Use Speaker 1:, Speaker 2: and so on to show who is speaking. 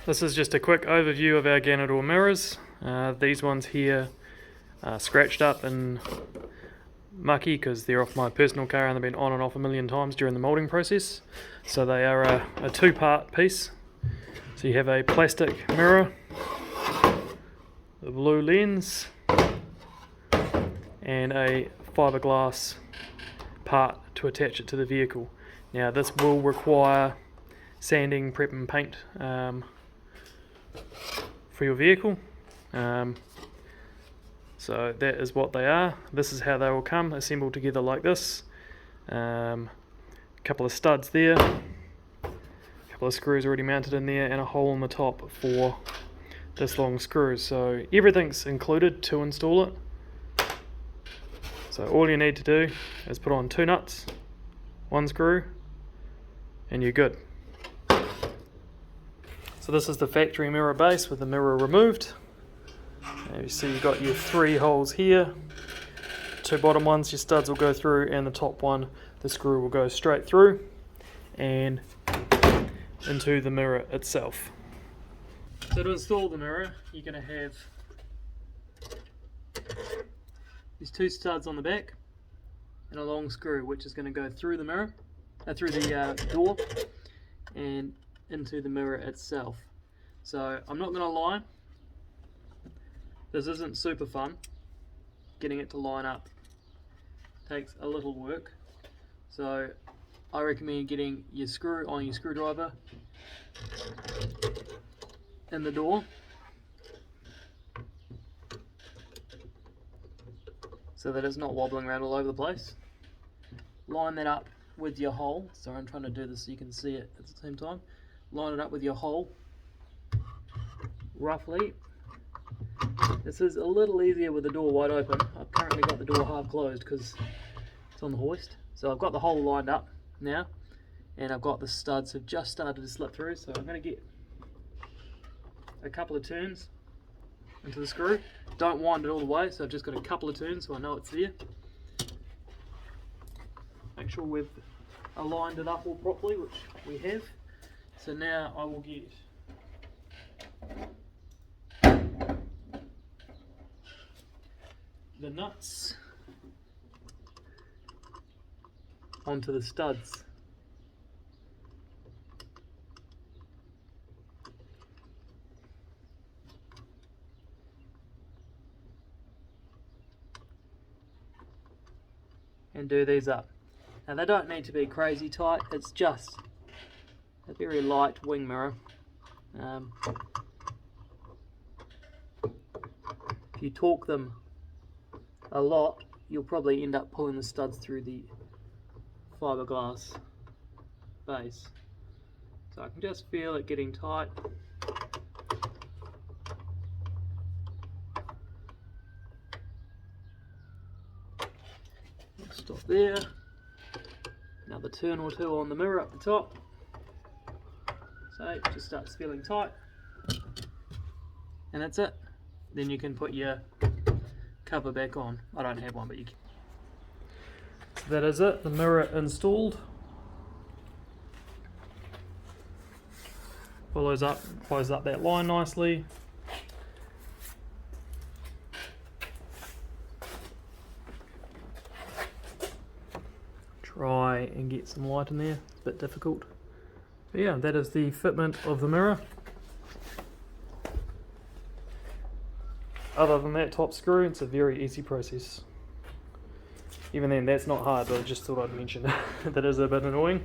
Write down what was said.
Speaker 1: This is just a quick overview of our Ganador mirrors. These ones here are scratched up and mucky because they're off my personal car and they've been on and off a million times during the moulding process. So they are a two-part piece. So you have a plastic mirror, a blue lens, and a fiberglass part to attach it to the vehicle. Now this will require sanding, prep and paint for your vehicle. So that is what they are. This is how they will come assembled together like this. A couple of studs there, a couple of screws already mounted in there, and a hole in the top for this long screw. So everything's included to install it. So all you need to do is put on 2 nuts, 1 screw, and you're good. So this is the factory mirror base with the mirror removed. And you see you've got your 3 holes here. 2 bottom ones your studs will go through, and the top one the screw will go straight through and into the mirror itself. So to install the mirror, you're going to have these 2 studs on the back and a long screw which is going to go through the mirror, through the door and into the mirror itself. So I'm not going to lie, this isn't super fun. Getting it to line up takes a little work. So I recommend getting your screw on your screwdriver in the door, so that it's not wobbling around all over the place. Line that up with your hole. So I'm trying to do this so you can see it at the same time. Line it up with your hole roughly. This is a little easier with the door wide open. I've currently got the door half closed because it's on the hoist. So I've got the hole lined up now, and I've got the studs have just started to slip through. So I'm going to get a couple of turns into the screw. Don't wind it all the way, so I've just got a couple of turns so I know it's there. Make sure we've aligned it up all properly, which we have. So now I will get the nuts onto the studs. And do these up. Now they don't need to be crazy tight, it's just a very light wing mirror. If you torque them a lot, you'll probably end up pulling the studs through the fiberglass base. So I can just feel it getting tight. Stop there. Another turn or 2 on the mirror up the top. So it just starts feeling tight. And that's it. Then you can put your cover back on. I don't have one, but you can. So that is it, the mirror installed. Close up that line nicely. Try and get some light in there, it's a bit difficult. But yeah, that is the fitment of the mirror. Other than that top screw, it's a very easy process. Even then, that's not hard, but I just thought I'd mention that is a bit annoying.